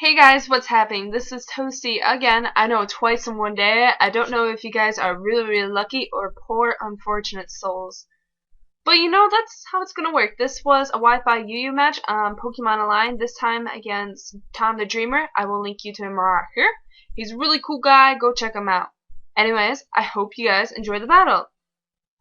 Hey guys, what's happening? This is Toasty again. I know, twice in one day. I don't know if you guys are really lucky or poor unfortunate souls. But you know, that's how it's gonna work. This was a Wi-Fi UU match on Pokemon Online, this time against TomTheDreamer. I will link you to him right here. He's a really cool guy, go check him out. Anyways, I hope you guys enjoy the battle.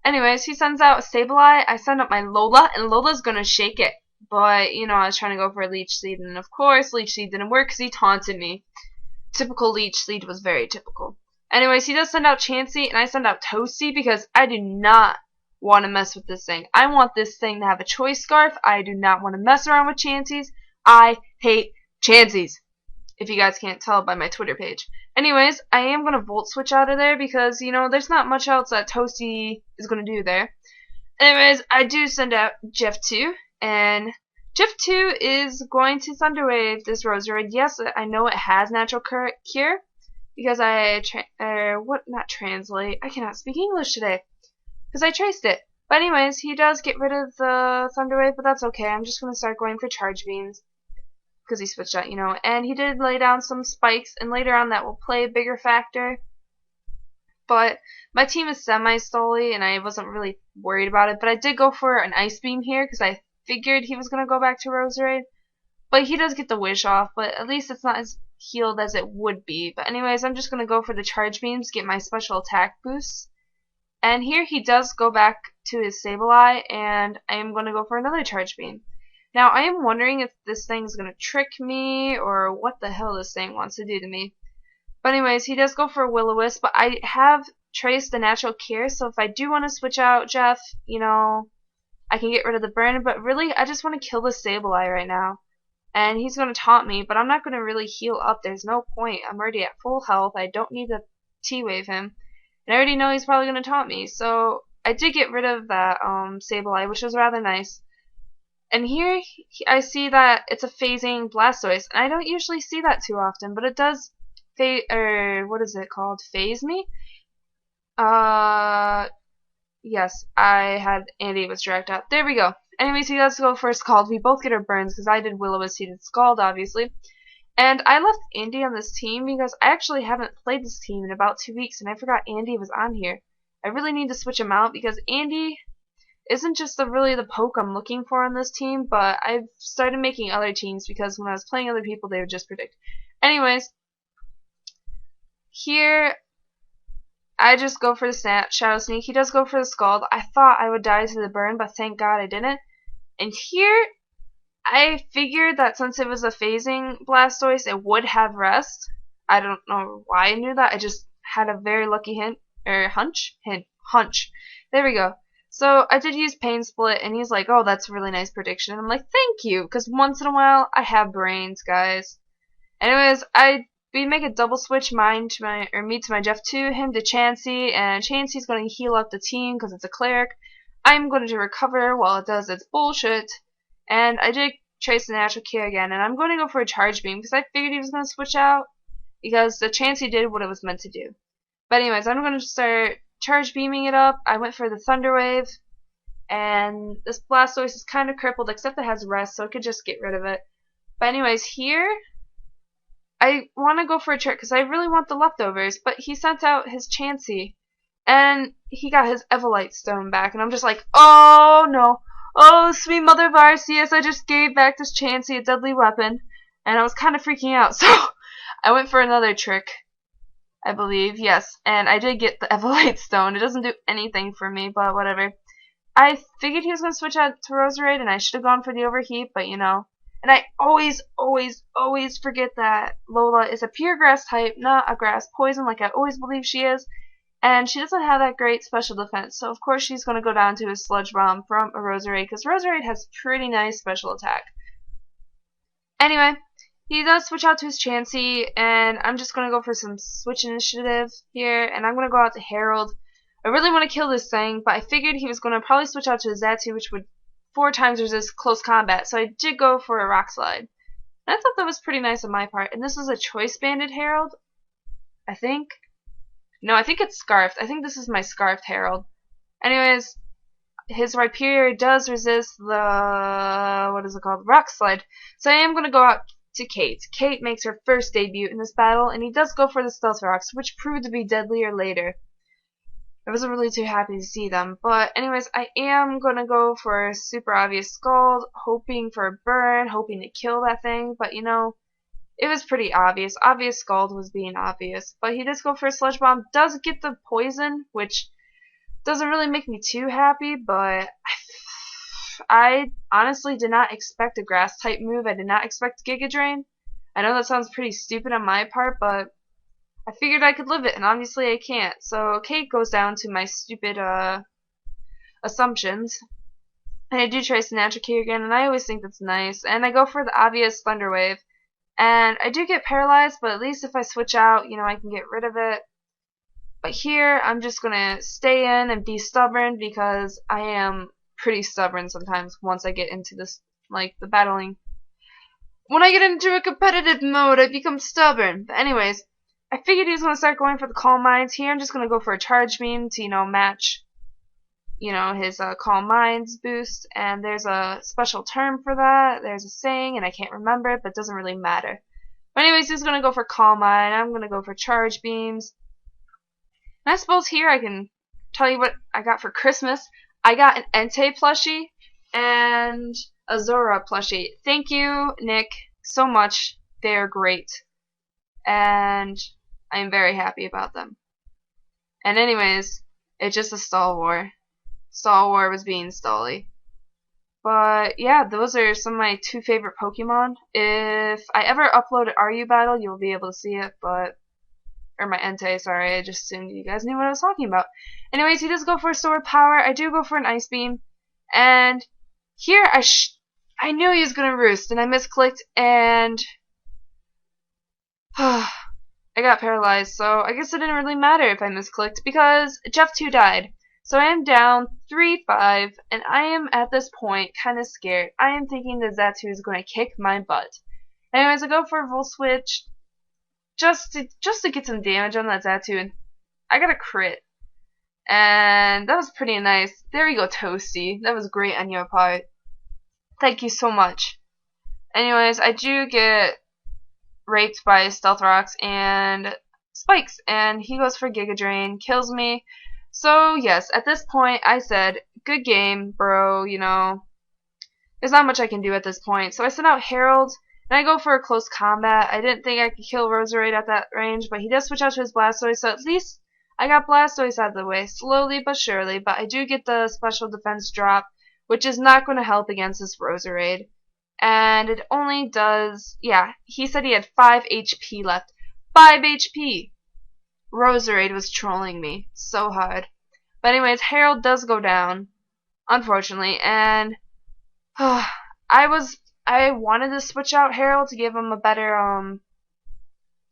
Anyways, he sends out a Sableye, I send up my Lola, and Lola's gonna shake it. But, you know, I was trying to go for a Leech Seed, and of course, Leech Seed didn't work because he taunted me. Typical Leech Seed was very typical. Anyways, he does send out Chansey, and I send out Toasty because I do not want to mess with this thing. I want this thing to have a choice scarf. I do not want to mess around with Chanseys. I hate Chanseys, if you guys can't tell by my Twitter page. Anyways, I am going to Volt Switch out of there because, you know, there's not much else that Toasty is going to do there. Anyways, I do send out Jeff 2. And Jeff 2 is going to Thunder Wave this Roserade. Yes, I know it has natural cure because I translate. I cannot speak English today because I traced it. But anyways, he does get rid of the Thunder Wave, but that's okay. I'm just going to start going for Charge Beams because he switched out, you know. And he did lay down some spikes, and later on that will play a bigger factor. But my team is semi-stally, and I wasn't really worried about it. But I did go for an Ice Beam here because I figured he was going to go back to Roserade. But he does get the wish off, but at least it's not as healed as it would be. But anyways, I'm just going to go for the Charge Beams, get my special attack boosts. And here he does go back to his Sableye, and I am going to go for another Charge Beam. Now, I am wondering if this thing's going to trick me, or what the hell this thing wants to do to me. But anyways, he does go for a Will-O-Wisp, but I have traced the natural cure, so if I do want to switch out Jeff, you know, I can get rid of the burn, but really, I just want to kill the Sableye right now. And he's going to taunt me, but I'm not going to really heal up. There's no point. I'm already at full health. I don't need to T-Wave him. And I already know he's probably going to taunt me. So I did get rid of that Sableye, which was rather nice. And here, I see that it's a phasing Blastoise. And I don't usually see that too often, but it does what is it called? Phase me? Yes, I had Andy was dragged out. There we go. Anyways, he does go for Scald. We both get our burns because I did Will-O-Wisp, he did Scald, obviously. And I left Andy on this team because I actually haven't played this team in about 2 weeks, and I forgot Andy was on here. I really need to switch him out because Andy isn't just really the poke I'm looking for on this team, but I've started making other teams because when I was playing other people, they would just predict. Anyways, here I just go for the Shadow Sneak. He does go for the Scald. I thought I would die to the burn, but thank God I didn't. And here, I figured that since it was a phasing Blastoise, it would have rest. I don't know why I knew that. I just had a very lucky hunch. There we go. So I did use Pain Split, and he's like, oh, that's a really nice prediction. And I'm like, thank you, because once in a while, I have brains, guys. Anyways, we make a double switch, me to my Jeff 2, him to Chansey, and Chansey's going to heal up the team because it's a cleric. I'm going to recover while it does its bullshit, and I did trace the natural cure again, and I'm going to go for a Charge Beam because I figured he was going to switch out because the Chansey did what it was meant to do. But anyways, I'm going to start Charge Beaming it up. I went for the Thunder Wave, and this Blastoise is kind of crippled except it has rest, so I could just get rid of it. But anyways, here I want to go for a trick because I really want the leftovers, but he sent out his Chansey, and he got his Evolite Stone back, and I'm just like, oh no, oh sweet mother of Arceus, I just gave back this Chansey, a deadly weapon, and I was kind of freaking out, so I went for another trick, I believe, yes, and I did get the Evolite Stone. It doesn't do anything for me, but whatever. I figured he was going to switch out to Roserade, and I should have gone for the Overheat, but you know. And I always forget that Lola is a pure grass type, not a grass poison like I always believe she is. And she doesn't have that great special defense, so of course she's going to go down to a Sludge Bomb from a Roserade, because Roserade has pretty nice special attack. Anyway, he does switch out to his Chansey, and I'm just going to go for some switch initiative here, and I'm going to go out to Herald. I really want to kill this thing, but I figured he was going to probably switch out to his Xatu, which would 4 times resist close combat, so I did go for a Rock Slide. And I thought that was pretty nice on my part. And this is a Choice Banded Herald, I think. No, I think it's Scarfed. I think this is my Scarfed Herald. Anyways, his Rhyperior does resist the, Rock Slide. So I am going to go out to Kate. Kate makes her first debut in this battle, and he does go for the Stealth Rocks, which proved to be deadlier later. I wasn't really too happy to see them, but anyways, I am gonna go for a super obvious Scald, hoping for a burn, hoping to kill that thing, but you know, it was pretty obvious. Obvious Scald was being obvious, but he does go for a Sludge Bomb, does get the poison, which doesn't really make me too happy, but I honestly did not expect a grass type move. I did not expect Giga Drain. I know that sounds pretty stupid on my part, but I figured I could live it, and obviously I can't. So Kate goes down to my stupid assumptions. And I do try Snatcher Key again, and I always think that's nice. And I go for the obvious Thunder Wave. And I do get paralyzed, but at least if I switch out, you know, I can get rid of it. But here, I'm just gonna stay in and be stubborn, because I am pretty stubborn sometimes once I get into this, like, the battling. When I get into a competitive mode, I become stubborn. But anyways, I figured he was going to start going for the Calm Minds. Here, I'm just going to go for a Charge Beam to, you know, match, you know, his Calm Minds boost. And there's a special term for that. There's a saying, and I can't remember it, but it doesn't really matter. But anyways, he's going to go for Calm Mind. I'm going to go for Charge Beams. And I suppose here I can tell you what I got for Christmas. I got an Entei plushie and a Zora plushie. Thank you, Nick, so much. They're great. And I am very happy about them. And anyways, it's just a stall war. Stall war was being stally. But yeah, those are some of my two favorite Pokemon. If I ever upload an RU battle, you'll be able to see it, but or my Entei, sorry, I just assumed you guys knew what I was talking about. Anyways, he does go for a Sword Power. I do go for an Ice Beam. And here, I knew he was going to roost, and I misclicked, and I got paralyzed, so I guess it didn't really matter if I misclicked, because Jeff 2 died. So I am down 3-5, and I am, at this point, kind of scared. I am thinking that Xatu is going to kick my butt. Anyways, I go for a Volt Switch, just to get some damage on that Xatu, and I got a crit. And that was pretty nice. There you go, Toasty. That was great on your part. Thank you so much. Anyways, I do get raped by Stealth Rocks and Spikes, and he goes for Giga Drain, kills me. So yes, at this point I said, good game, bro, you know. There's not much I can do at this point. So I sent out Harold, and I go for a close combat. I didn't think I could kill Roserade at that range, but he does switch out to his Blastoise, so at least I got Blastoise out of the way, slowly but surely, but I do get the special defense drop, which is not going to help against this Roserade. And it only does, yeah, he said he had 5 HP left. 5 HP! Roserade was trolling me so hard. But anyways, Harold does go down, unfortunately, and I wanted to switch out Harold to give him a better,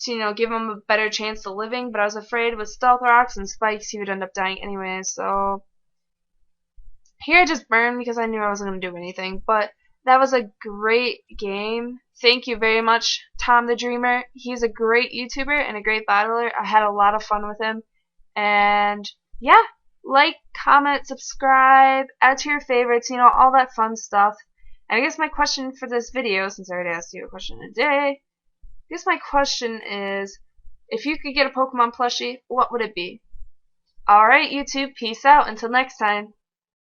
give him a better chance to living, but I was afraid with Stealth Rocks and Spikes he would end up dying anyway, so here I just burned because I knew I wasn't going to do anything, but that was a great game. Thank you very much, TomTheDreamer. He's a great YouTuber and a great battler. I had a lot of fun with him, and yeah, like, comment, subscribe, add to your favorites, you know, all that fun stuff. And I guess my question for this video, since I already asked you a question today, I guess my question is, if you could get a Pokemon plushie, what would it be? Alright, YouTube, peace out. Until next time.